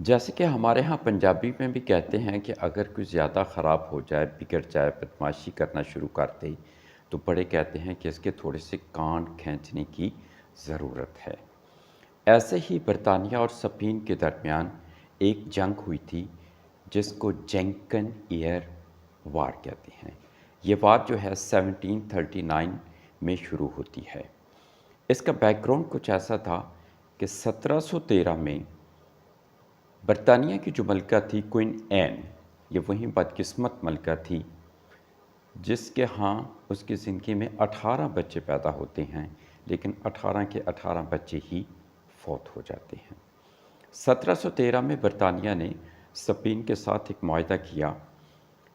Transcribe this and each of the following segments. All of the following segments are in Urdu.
جیسے کہ ہمارے ہاں پنجابی میں بھی کہتے ہیں کہ اگر کوئی زیادہ خراب ہو جائے، بگڑ جائے، بدمعاشی کرنا شروع کر دے، تو بڑے کہتے ہیں کہ اس کے تھوڑے سے کان کھینچنے کی ضرورت ہے۔ ایسے ہی برطانیہ اور اسپین کے درمیان ایک جنگ ہوئی تھی جس کو جینکن ایئر وار کہتے ہیں۔ یہ وار جو ہے 1739 میں شروع ہوتی ہے۔ اس کا بیک گراؤنڈ کچھ ایسا تھا کہ 1713 میں برطانیہ کی جو ملکہ تھی کوئن این، یہ وہیں بدقسمت ملکہ تھی جس کے ہاں اس کی زندگی میں 18 بچے پیدا ہوتے ہیں، لیکن 18 کے 18 بچے ہی فوت ہو جاتے ہیں۔ 1713 میں برطانیہ نے اسپین کے ساتھ ایک معاہدہ کیا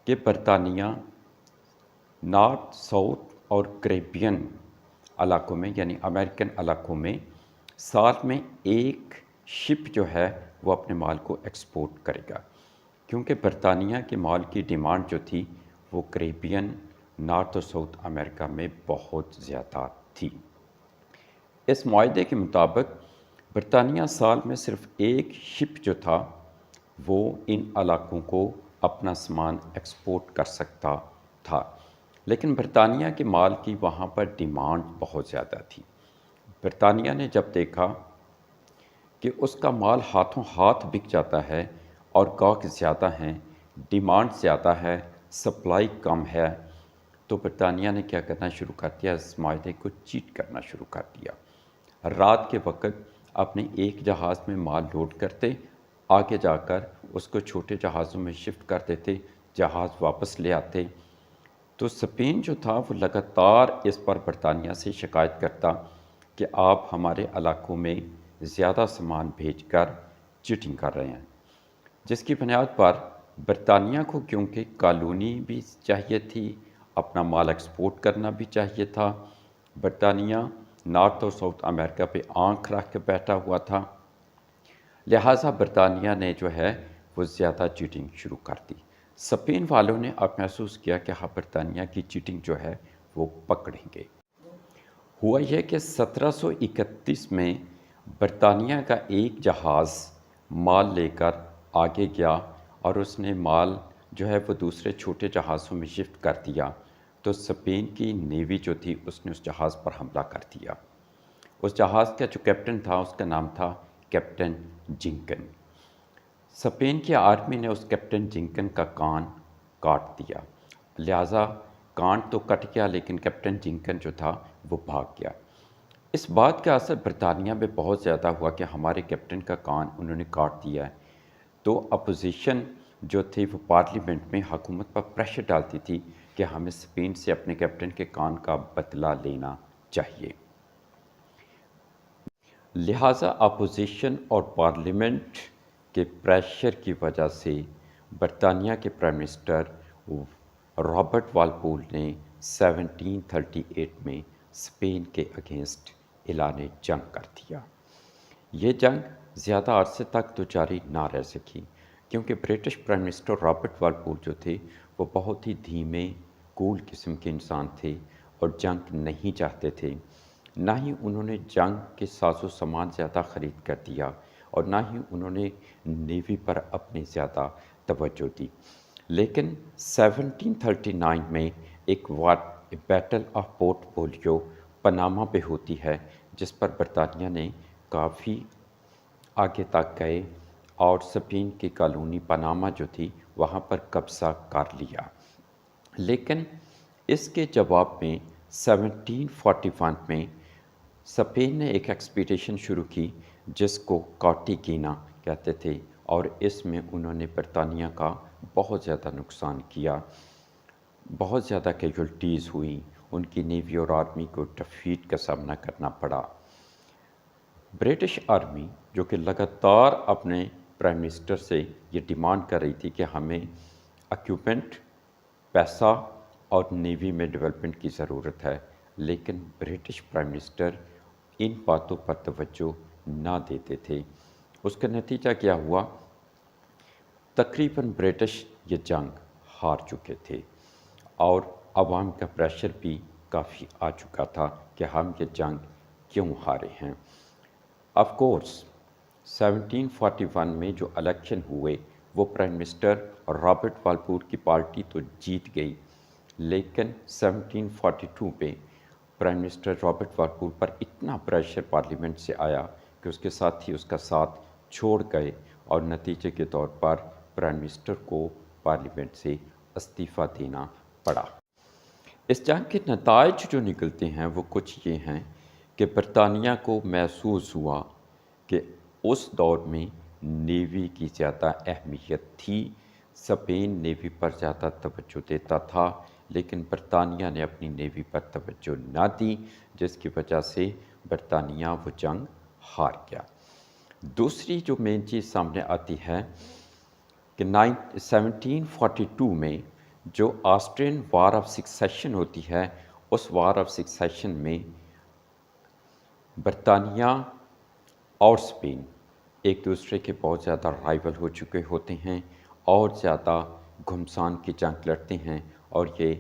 کہ برطانیہ نارتھ، ساؤتھ اور کریبین علاقوں میں یعنی امریکن علاقوں میں سال میں ایک شپ جو ہے وہ اپنے مال کو ایکسپورٹ کرے گا، کیونکہ برطانیہ کے مال کی ڈیمانڈ جو تھی وہ کریبین، نارتھ اور ساؤتھ امریکہ میں بہت زیادہ تھی۔ اس معاہدے کے مطابق برطانیہ سال میں صرف ایک شپ جو تھا وہ ان علاقوں کو اپنا سامان ایکسپورٹ کر سکتا تھا، لیکن برطانیہ کے مال کی وہاں پر ڈیمانڈ بہت زیادہ تھی۔ برطانیہ نے جب دیکھا کہ اس کا مال ہاتھوں ہاتھ بک جاتا ہے اور گاہک زیادہ ہیں، ڈیمانڈ زیادہ ہے، سپلائی کم ہے، تو برطانیہ نے کیا کرنا شروع کر دیا، اس معاہدے کو چیٹ کرنا شروع کر دیا۔ رات کے وقت اپنے ایک جہاز میں مال لوڈ کرتے، آگے جا کر اس کو چھوٹے جہازوں میں شفٹ کر دیتے، جہاز واپس لے آتے۔ تو اسپین جو تھا وہ لگاتار اس پر برطانیہ سے شکایت کرتا کہ آپ ہمارے علاقوں میں زیادہ سامان بھیج کر چیٹنگ کر رہے ہیں، جس کی بنیاد پر برطانیہ کو کیونکہ کالونی بھی چاہیے تھی، اپنا مال ایکسپورٹ کرنا بھی چاہیے تھا، برطانیہ نارتھ اور ساؤتھ امریکہ پہ آنکھ رکھ کے بیٹھا ہوا تھا، لہٰذا برطانیہ نے جو ہے وہ زیادہ چیٹنگ شروع کر دی۔ اسپین والوں نے اب محسوس کیا کہ ہاں برطانیہ کی چیٹنگ جو ہے وہ پکڑیں گے۔ ہوا یہ کہ 1731 میں برطانیہ کا ایک جہاز مال لے کر آگے گیا اور اس نے مال جو ہے وہ دوسرے چھوٹے جہازوں میں شفٹ کر دیا، تو اسپین کی نیوی جو تھی اس نے اس جہاز پر حملہ کر دیا۔ اس جہاز کا جو کیپٹن تھا اس کا نام تھا کیپٹن جینکن۔ اسپین کی آرمی نے اس کیپٹن جینکن کا کان کاٹ دیا، لہٰذا کان تو کٹ گیا لیکن کیپٹن جینکن جو تھا وہ بھاگ گیا۔ اس بات کا اثر برطانیہ میں بہت زیادہ ہوا کہ ہمارے کیپٹن کا کان انہوں نے کاٹ دیا ہے، تو اپوزیشن جو تھی وہ پارلیمنٹ میں حکومت پر پریشر ڈالتی تھی کہ ہمیں اسپین سے اپنے کیپٹن کے کان کا بدلہ لینا چاہیے۔ لہٰذا اپوزیشن اور پارلیمنٹ کے پریشر کی وجہ سے برطانیہ کے پرائم منسٹر رابرٹ والپول نے 1738 میں اسپین کے اگینسٹ اعلان جنگ کر دیا۔ یہ جنگ زیادہ عرصے تک تو جاری نہ رہ سکی، کیونکہ برٹش پرائم منسٹر رابرٹ والپول جو تھے وہ بہت ہی دھیمے کول قسم کے انسان تھے اور جنگ نہیں چاہتے تھے، نہ ہی انہوں نے جنگ کے ساز و سامان زیادہ خرید کر دیا اور نہ ہی انہوں نے نیوی پر اپنی زیادہ توجہ دی۔ لیکن 1739 میں ایک battle of port polio Panama پہ ہوتی ہے، جس پر برطانیہ نے کافی آگے تک گئے اور اسپین کی کالونی پاناما جو تھی وہاں پر قبضہ کر لیا۔ لیکن اس کے جواب میں 1741 میں اسپین نے ایک ایکسپیڈیشن شروع کی جس کو کارٹیگینا کہتے تھے، اور اس میں انہوں نے برطانیہ کا بہت زیادہ نقصان کیا، بہت زیادہ کیجولٹیز ہوئیں، ان کی نیوی اور آرمی کو ڈیفیٹ کا سامنا کرنا پڑا۔ برٹش آرمی جو کہ لگاتار اپنے پرائم منسٹر سے یہ ڈیمانڈ کر رہی تھی کہ ہمیں اکوپمنٹ، پیسہ اور نیوی میں ڈیولپمنٹ کی ضرورت ہے، لیکن برٹش پرائم منسٹر ان باتوں پر توجہ نہ دیتے تھے۔ اس کا نتیجہ کیا ہوا؟ تقریباً برٹش یہ جنگ ہار چکے تھے اور عوام کا پریشر بھی کافی آ چکا تھا کہ ہم یہ جنگ کیوں ہارے ہیں۔ آف کورس 1741 میں جو الیکشن ہوئے وہ پرائم منسٹر رابرٹ والپور کی پارٹی تو جیت گئی، لیکن 1742 پہ پرائم منسٹر رابرٹ والپور پر اتنا پریشر پارلیمنٹ سے آیا کہ اس کے ساتھ ہی اس کا ساتھ چھوڑ گئے اور نتیجے کے طور پر پرائم منسٹر کو پارلیمنٹ سے استعفیٰ دینا پڑا۔ اس جنگ کے نتائج جو نکلتے ہیں وہ کچھ یہ ہیں کہ برطانیہ کو محسوس ہوا کہ اس دور میں نیوی کی زیادہ اہمیت تھی، اسپین نیوی پر زیادہ توجہ دیتا تھا، لیکن برطانیہ نے اپنی نیوی پر توجہ نہ دی، جس کی وجہ سے برطانیہ وہ جنگ ہار گیا۔ دوسری جو مین چیز سامنے آتی ہے کہ 1742 میں جو آسٹرین وار آف سکسیشن ہوتی ہے، اس وار آف سکسیشن میں برطانیہ اور اسپین ایک دوسرے کے بہت زیادہ رائیول ہو چکے ہوتے ہیں اور زیادہ گھمسان کی جنگ لڑتے ہیں، اور یہ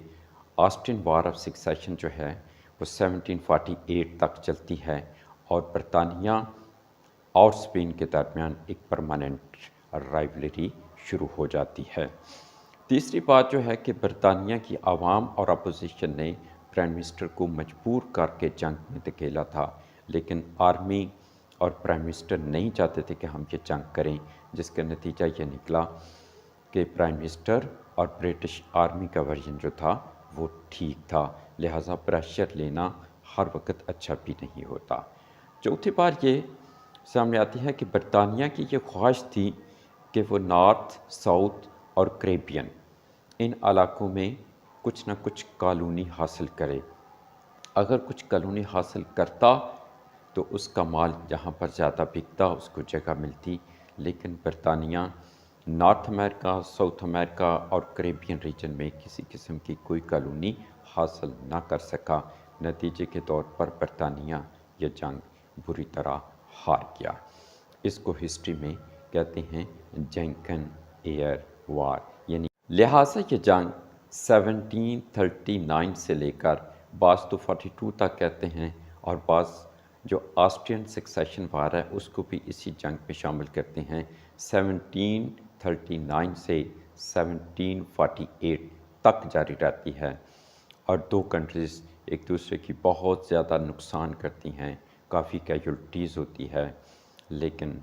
آسٹرین وار آف سکسیشن جو ہے وہ 1748 تک چلتی ہے اور برطانیہ اور اسپین کے درمیان ایک پرماننٹ رائیولری شروع ہو جاتی ہے۔ تیسری بات جو ہے کہ برطانیہ کی عوام اور اپوزیشن نے پرائم منسٹر کو مجبور کر کے جنگ میں دھکیلا تھا، لیکن آرمی اور پرائم منسٹر نہیں چاہتے تھے کہ ہم یہ جنگ کریں، جس کا نتیجہ یہ نکلا کہ پرائم منسٹر اور برٹش آرمی کا ورژن جو تھا وہ ٹھیک تھا، لہٰذا پریشر لینا ہر وقت اچھا بھی نہیں ہوتا۔ چوتھی بات یہ سامنے آتی ہے کہ برطانیہ کی یہ خواہش تھی کہ وہ نارتھ، ساؤتھ اور کریبین ان علاقوں میں کچھ نہ کچھ کالونی حاصل کرے۔ اگر کچھ کالونی حاصل کرتا تو اس کا مال جہاں پر زیادہ بکتا اس کو جگہ ملتی، لیکن برطانیہ نارتھ امریکہ، ساؤتھ امریکہ اور کریبین ریجن میں کسی قسم کی کوئی کالونی حاصل نہ کر سکا۔ نتیجے کے طور پر برطانیہ یہ جنگ بری طرح ہار گیا۔ اس کو ہسٹری میں کہتے ہیں جینکن ایئر وار، یعنی لہٰذا یہ جنگ 1739 سے لے کر بعض تو 42 تک کہتے ہیں، اور بعض جو آسٹرین سکسیشن وار ہے اس کو بھی اسی جنگ میں شامل کرتے ہیں۔ 1739 سے 1748 تک جاری رہتی ہے اور دو کنٹریز ایک دوسرے کی بہت زیادہ نقصان کرتی ہیں، کافی کیجولٹیز ہوتی ہے، لیکن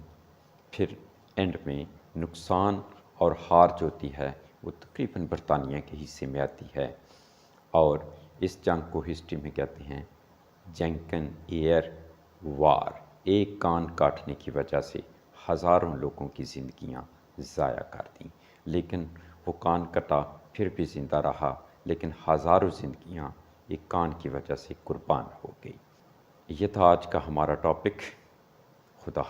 پھر اینڈ میں نقصان اور ہار جو ہوتی ہے وہ تقریباً برطانیہ کے حصے میں آتی ہے، اور اس جنگ کو ہسٹری میں کہتے ہیں جینکن ایئر وار۔ ایک کان کاٹنے کی وجہ سے ہزاروں لوگوں کی زندگیاں ضائع کر دیں، لیکن وہ کان کٹا پھر بھی زندہ رہا، لیکن ہزاروں زندگیاں ایک کان کی وجہ سے قربان ہو گئی۔ یہ تھا آج کا ہمارا ٹاپک۔ خدا